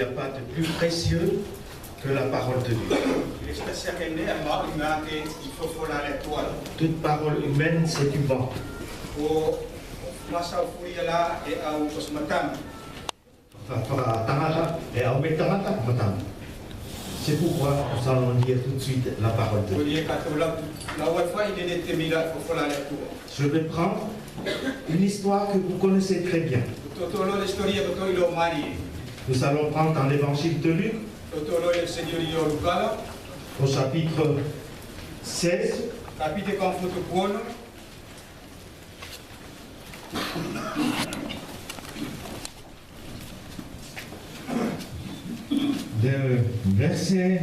n'y a pas de plus précieux que la parole de Dieu. Toute parole humaine, c'est du vent. C'est pourquoi nous allons lire tout de suite la parole de Dieu. Je vais prendre une histoire que vous connaissez très bien. Nous allons prendre dans l'évangile de Luc, au chapitre 16. De verset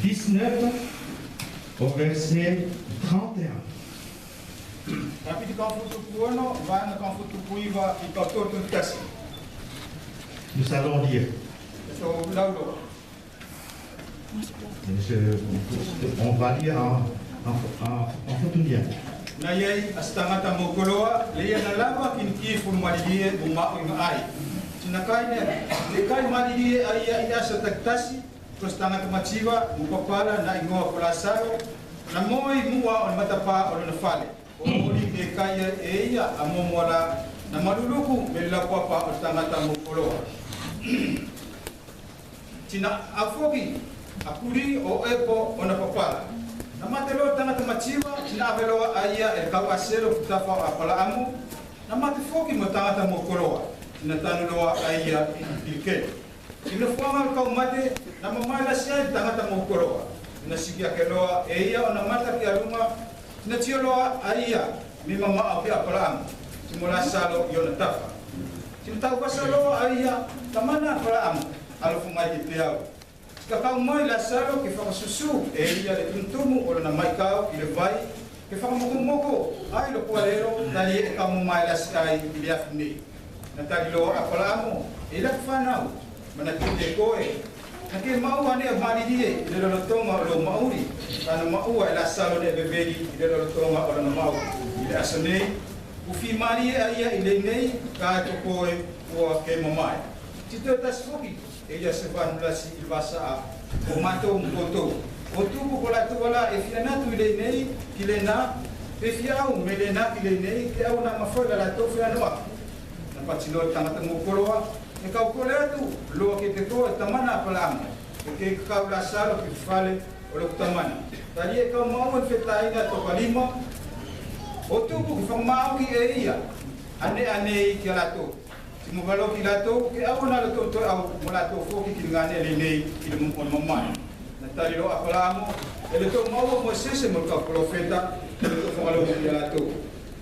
19 au verset 31. Nous allons lire. On va lire en portugais. Nayai astangata mokoloa leia na lava kinki furmalie buma ai. Sinakai ne kai malie ai ia sa taktasi prostangata machiva mukopala na ingoa kolasaro na moi mua on matapa on na fale. Oli ke kai ia amomola na maluluku mela papa astangata mokoloa. Tina afoki akuri o epo ona papala. Namatelo tangata machiwa tina aveloa aia e kawasero kutafa apala amu namate foki matangata mokoloa tina tanuloa aia ilke tina fuama kau mate namamala sia tangata mokoloa tina sikia keloa eia ona mata ki aluma tina tioloa aia mimama api apala amu timula salo yona tafa tina tau kasaloa aia tamana apala amu alofu mai tiao kakau mai la salo ke fa susu e ia le tuntumu o na mai kau ile vai ke fa moko ai lo poalero dali e kamu mai la sky ile afni na tali lo apalamo e la fanau mana kinde koe na ke mau ane mali die ile lo tonga lo mauri ana mau la salo de bebeli ile lo tonga o na mau ile asone u fi mali ia ile nei ka to koe o ke mamai tito tasfoki ella se va a si il va a o mato un poto o tu con la tua e fianatu ile nei kilena e fiau melena ile nei che ha una mafola la tofia no na patino tamata mo koloa e ka koletu lo che te ko tamana palama che ka la salo che fale o lo tamana tali ka mo fetai na to palima o tu ku fa mau ki e ia ane ki la to mo valo ki lato ke au na lato to au mo lato fo ki ngane le nei ki mo pon mamai na tali lo apalamo e le to mo sese mo ka profeta le to fo alo ki lato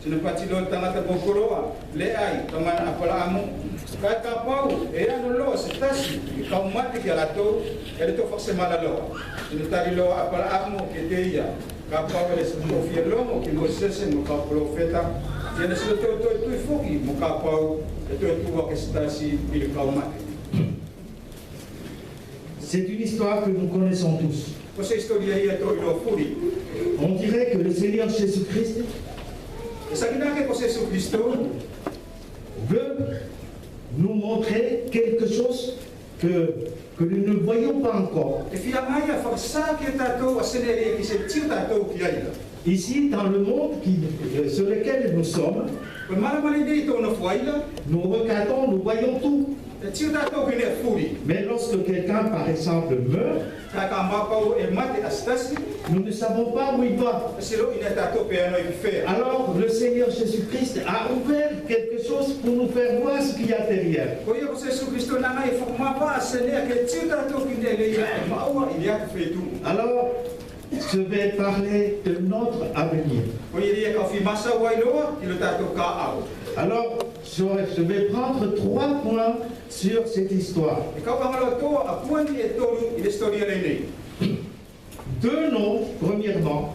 sino pati lo tangata bokoroa le ai tamana apalamo ka ka pau e ano lo se tasi ka mate ki lato e le to forse malalo sino tali lo apalamo ke teia ka pau le se mo fielo ki mo sese mo ka profeta tiene solo to foki mo ka pau. C'est une histoire que nous connaissons tous. On dirait que le Seigneur Jésus-Christ veut nous montrer quelque chose que nous ne voyons pas encore. Ici, dans le monde sur lequel nous sommes, nous regardons, nous voyons tout. Mais lorsque quelqu'un, par exemple, meurt, nous ne savons pas où il va. Alors, le Seigneur Jésus-Christ a ouvert quelque chose pour nous faire voir ce qu'il y a derrière. Alors, je vais parler de notre avenir. Alors, je vais prendre 3 points sur cette histoire. 2 noms, premièrement.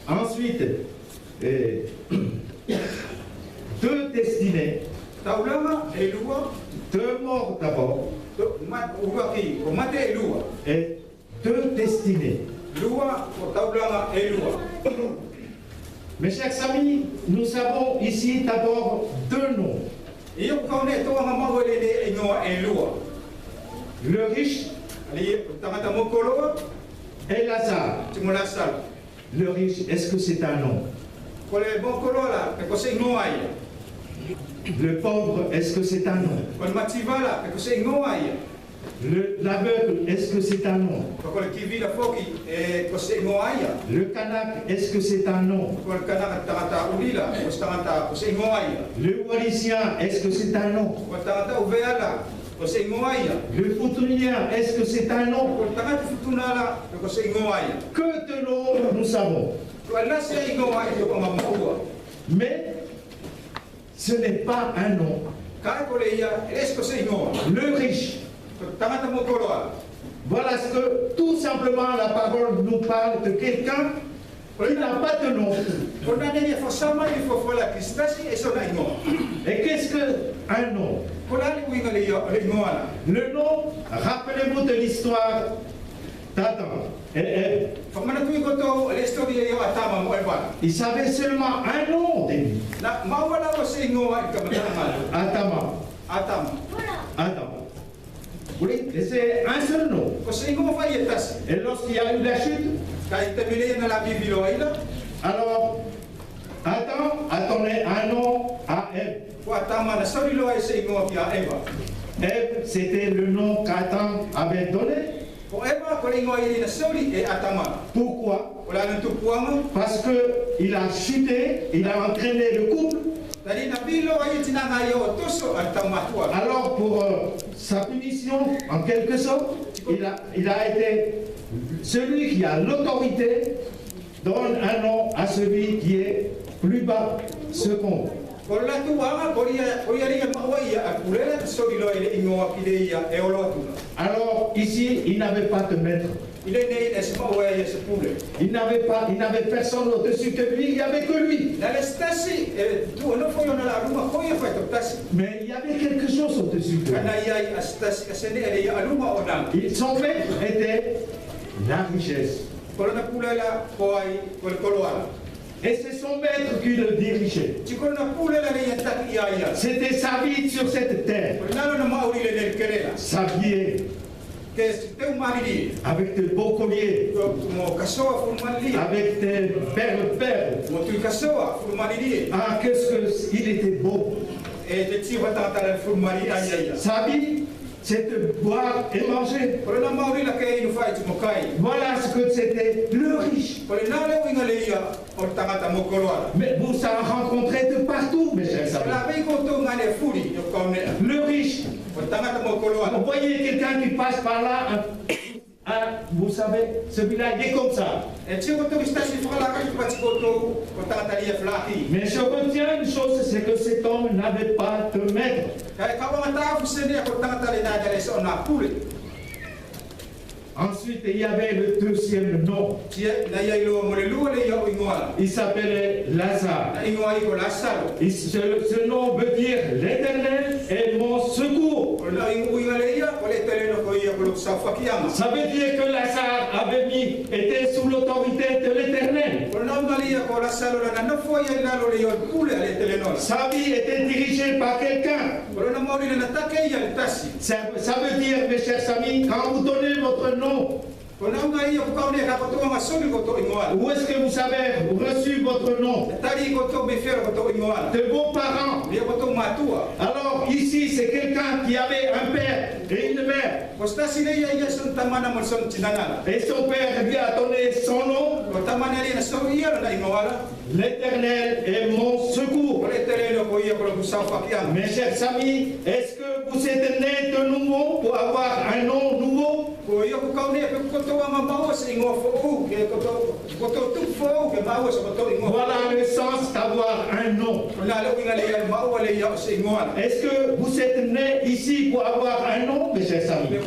Ensuite, 2 destinées. 2 morts d'abord. Et 2 destinées. Mes chers amis, nous avons ici d'abord 2 noms. Iyo kaune to nga mau le ingoa e lua. Le riche Ali tangata mokolo et Lazare. timula sal. Le riche, est-ce que c'est un nom? Kole mokolo la pe ko se ingoa ia. Le pauvre, est-ce que c'est un nom? Kole mativala pe ko se ingoa ia. L'aveugle, est-ce que c'est un nom? Kole kivila foki e ko se ingoa ia. Le kanak, est-ce que c'est un nom? Kole kana tangata ulila ko tangata ko se ingoa ia. Le Wallisien, est-ce que c'est un nom? Ko tangata uveala ko se ingoa ia. Le Foutounien, est-ce que c'est un nom? Ko tangata futunala ko se ingoa ia. Que de noms nous savons. Ko la se ingoa ia ko mamua. Mais ce n'est pas un nom. Ka ko le ia est-ce que se ingoa. Le riche. Tangata mokolo ala. Voilà ce que tout simplement la parole nous parle de quelqu'un qui n'a pas de nom. Et qu'est-ce qu'un nom? Le nom, rappelez-vous de l'histoire d'Adam et Ève. Ils savaient seulement un nom de lui. Adam. Oui, et c'est un seul nom. Et lorsqu'il y a eu la chute, alors Adam a donné un nom à Ève. Ève, c'était le nom qu'Adam avait donné. Pourquoi? Parce qu'il a chuté, il a entraîné le couple. Alors pour sa punition, en quelque sorte, il a été celui qui a l'autorité, donne un nom à celui qui est plus bas, second. Alors ici, il n'avait pas de maître. Il n'avait personne au-dessus de lui, il n'y avait que lui. Mais il y avait quelque chose au-dessus de lui. Son maître était la richesse. Et c'est son maître qui le dirigeait. C'était sa vie sur cette terre. S'habiller avec de beaux colliers, avec des perles. Ah, qu'est-ce qu'il était beau. Sa vie, c'est de boire et manger. Voilà ce que c'était le riche. Mais vous en rencontrez de partout, mes chers amis. Le riche. Vous voyez quelqu'un qui passe par là, vous savez, celui-là, il est comme ça. Mais je retiens une chose, c'est que cet homme n'avait pas de maître. Ensuite, il y avait le deuxième nom. Il s'appelait Lazare. Ce nom veut dire l'Éternel est mon secours. Ça veut dire que Lazare était sous l'autorité de l'Éternel. Sa vie était dirigée par quelqu'un. Ça veut dire, mes chers amis, quand vous donnez votre nom, où est-ce que vous avez reçu votre nom? De vos parents. Alors ici c'est quelqu'un qui avait un père et une mère. Et son père lui a donné son nom. L'Éternel est mon secours. Mes chers amis, est-ce que vous êtes nés de nouveau pour avoir un nom nouveau? Voilà le sens d'avoir un nom. Est-ce que vous êtes nés ici pour avoir un nom, mes chers amis?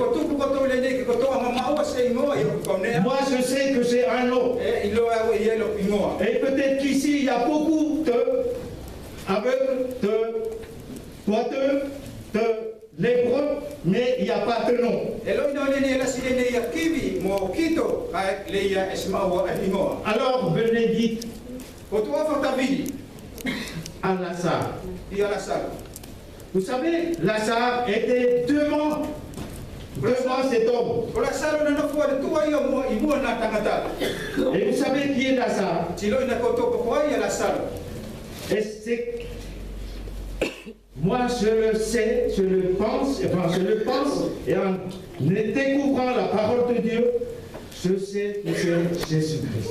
Moi je sais que j'ai un nom. Et peut-être qu'ici il y a beaucoup d'aveugles, de boiteux, de lépreux, mais il n'y a pas de nom. Alors venez vite à Lazare. Vous savez, Lazare était devant cet homme. Et vous savez qui est Lazare? Et c'est... Moi, je le sais, je le pense, et en découvrant la parole de Dieu, je sais que c'est Jésus-Christ.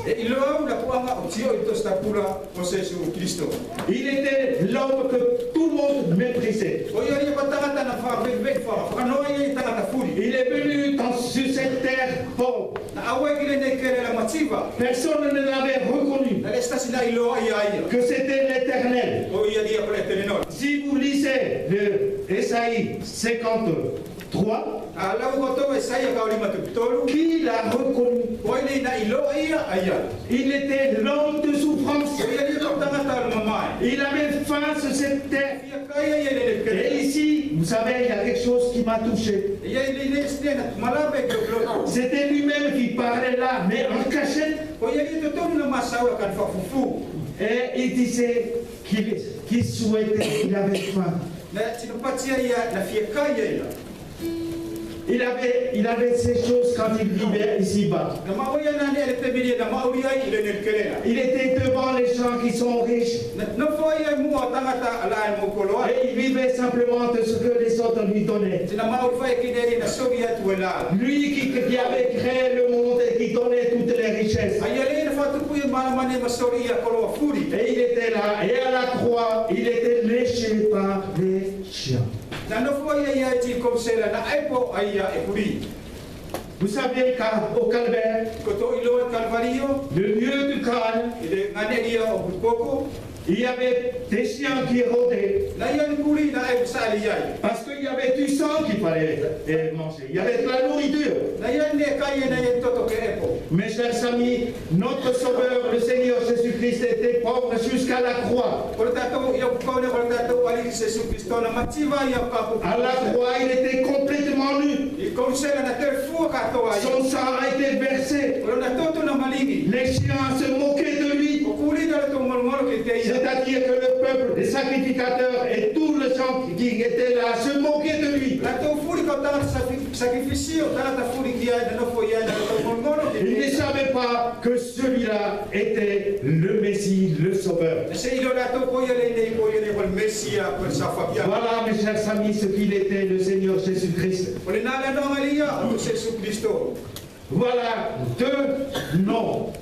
Il était l'homme que tout le monde méprisait. Il est venu sur cette terre pauvre. Personne ne l'avait reconnu que c'était l'Éternel. Si vous lisez le Ésaïe 53, qui l'a reconnu? Il était l'homme de souffrance. Il avait faim sur cette terre. Et ici, vous savez, il y a quelque chose qui m'a touché. C'était lui-même qui parlait là, mais en cachette. Et il disait qu'il souhaitait, il avait faim. Il avait ces choses quand il vivait ici-bas. Il était devant les gens qui sont riches. Et il vivait simplement de ce que les autres lui donnaient. Lui qui avait créé le monde et qui donnait toutes les richesses. Et il était là. Et à la croix, il était léché par les chiens. Vous savez qu'au Calvaire, le lieu du calme, il y avait des chiens qui rôdaient. Parce qu'il y avait du sang qu'il fallait manger. Il y avait de la nourriture. Mes chers amis, notre Sauveur, le Seigneur Jésus-Christ, était pauvre jusqu'à la croix. À la croix, il était complètement nu. Son sang a été versé. Les chiens se moquaient de lui. C'est-à-dire que le peuple, les sacrificateurs et tous les gens qui étaient là se moquaient de lui. Ils ne savaient pas que celui-là était le Messie, le Sauveur. Voilà, mes chers amis, ce qu'il était, le Seigneur Jésus-Christ. Voilà deux noms.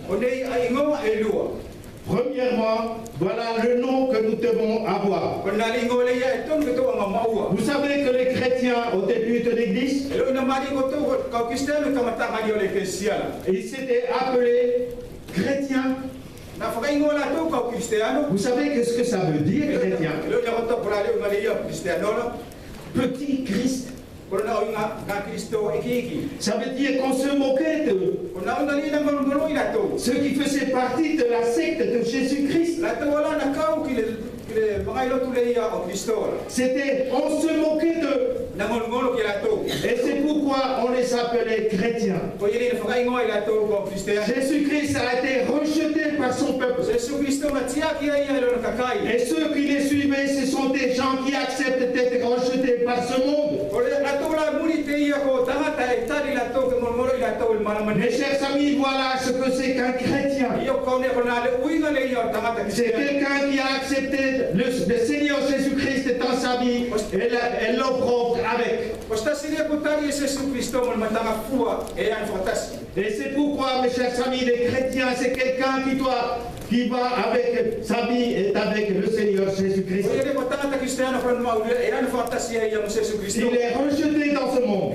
Premièrement, voilà le nom que nous devons avoir. Vous savez que les chrétiens, au début de l'Église, ils s'étaient appelés chrétiens. Vous savez qu'est-ce que ça veut dire, chrétien? Petit Christ. Ça veut dire qu'on se moquait d'eux. Ceux qui faisaient partie de la secte de Jésus-Christ. C'était, on se moquait d'eux. Et c'est pourquoi on les appelait chrétiens. Jésus-Christ a été rejeté par son peuple. Et ceux qui les suivaient, ce sont des gens qui acceptent d'être rejetés par ce monde. Mes chers amis, voilà ce que c'est qu'un chrétien. C'est quelqu'un qui a accepté le Seigneur Jésus-Christ dans sa vie et l'offre avec. Et c'est pourquoi, mes chers amis, les chrétiens, c'est quelqu'un qui va avec sa vie et avec le Seigneur Jésus-Christ. Il est rejeté dans ce monde.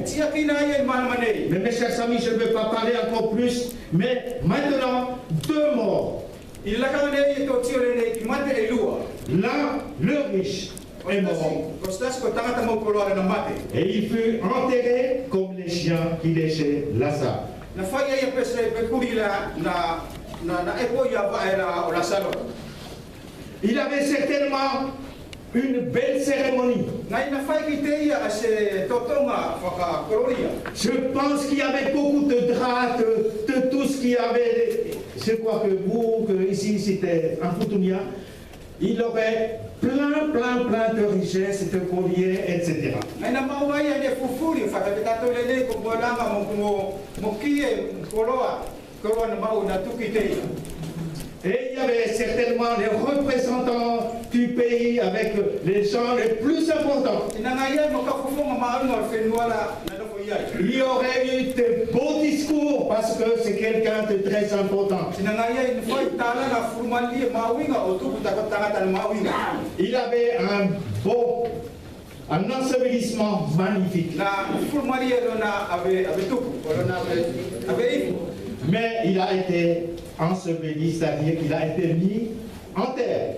Mais mes chers amis, je ne veux pas parler encore plus. Mais maintenant, deux morts. L'un, le riche, est mort. Et il fut enterré comme les chiens qui léchaient Lazare. Il avait certainement une belle cérémonie. Je pense qu'il y avait beaucoup de draps, de tout ce qu'il y avait. Je crois que vous, que ici c'était en Futounia, il aurait plein de richesses, de colliers, etc. Et il y avait certainement les représentants du pays avec les gens les plus importants. Il y aurait eu de beaux discours parce que c'est quelqu'un de très important. Il avait un ensevelissement magnifique. Mais il a été enseveli, c'est-à-dire qu'il a été mis en terre.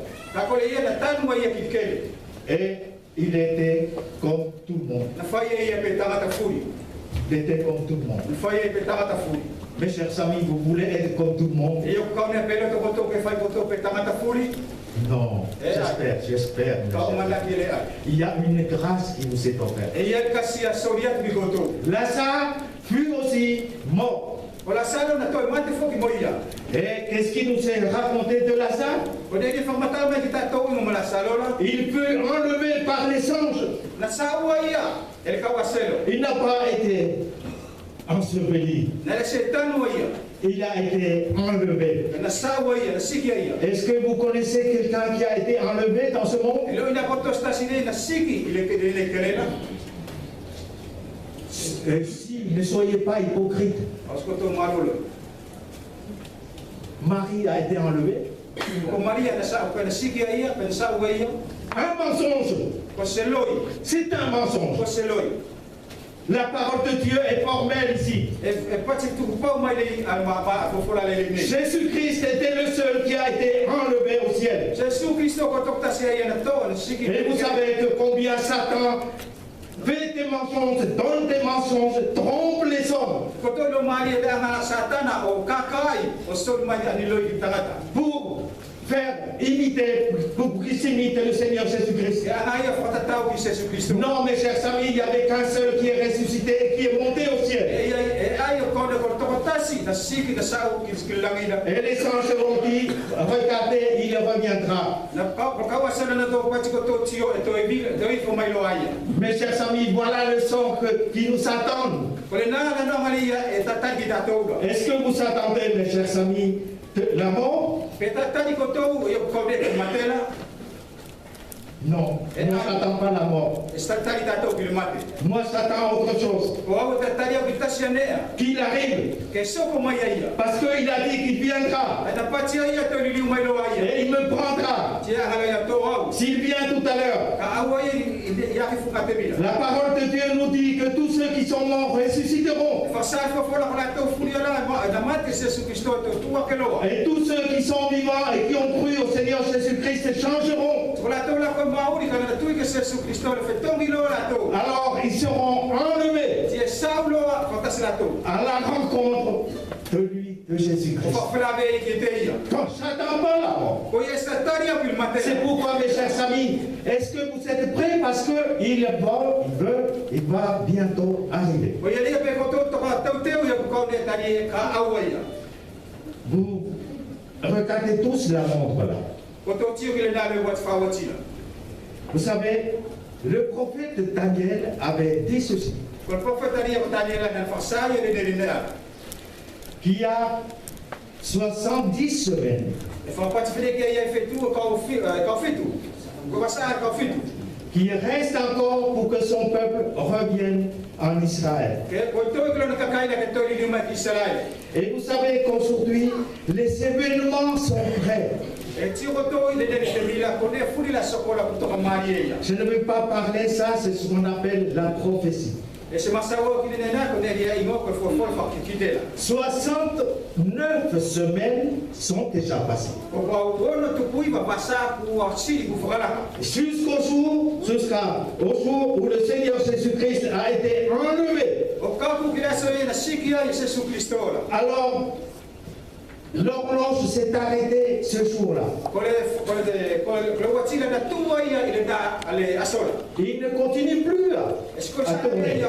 Et il était comme tout le monde. Il était comme tout le monde. Mes chers amis, vous voulez être comme tout le monde? Non, j'espère. Il y a une grâce qui nous est offerte. Lazare fut aussi mort. Et qu'est-ce qui nous est raconté de Lazare? Il fut enlevé par les anges. Il n'a pas été enseveli. Il a été enlevé. Est-ce que vous connaissez quelqu'un qui a été enlevé dans ce monde? Si, ne soyez pas hypocrite. Marie a été enlevée. Un mensonge. C'est un mensonge. La parole de Dieu est formelle ici. Jésus-Christ était le seul qui a été enlevé au ciel. Et vous savez que combien Satan fait des mensonges, donne des mensonges, trompe les hommes. Pour faire imiter, pour qu'ils imitent le Seigneur Jésus-Christ. Non, mes chers amis, il n'y avait qu'un seul qui est ressuscité et qui est monté au ciel. Et les anges ont dit, regardez, il reviendra. Mes chers amis, voilà le son qui nous attend. Est-ce que vous attendez, mes chers amis, la mort? Non, moi je n'attends pas la mort. Moi j'attends autre chose. Qu'il arrive. Parce qu'il a dit qu'il viendra. Et il me prendra. S'il vient tout à l'heure. La parole de Dieu nous dit que tous ceux qui sont morts ressusciteront. Et tous ceux qui sont vivants et qui ont cru au Seigneur Jésus-Christ changeront. Alors ils seront enlevés à la rencontre de lui, de Jésus-Christ. Quand j'attends pas la mort. C'est pourquoi, mes chers amis, est-ce que vous êtes prêts? Parce qu'il va bientôt arriver. Vous regardez tous la montre là. Vous savez, le prophète Daniel avait dit ceci. Qu'il y a 70 semaines. Qui reste encore pour que son peuple revienne en Israël. Et vous savez qu'aujourd'hui, les événements sont prêts. Je ne veux pas parler ça, c'est ce qu'on appelle la prophétie. 69 semaines sont déjà passées. Jusqu'au jour où le Seigneur Jésus-Christ a été enlevé. Alors, l'horloge s'est arrêtée ce jour-là. Il ne continue plus à tourner.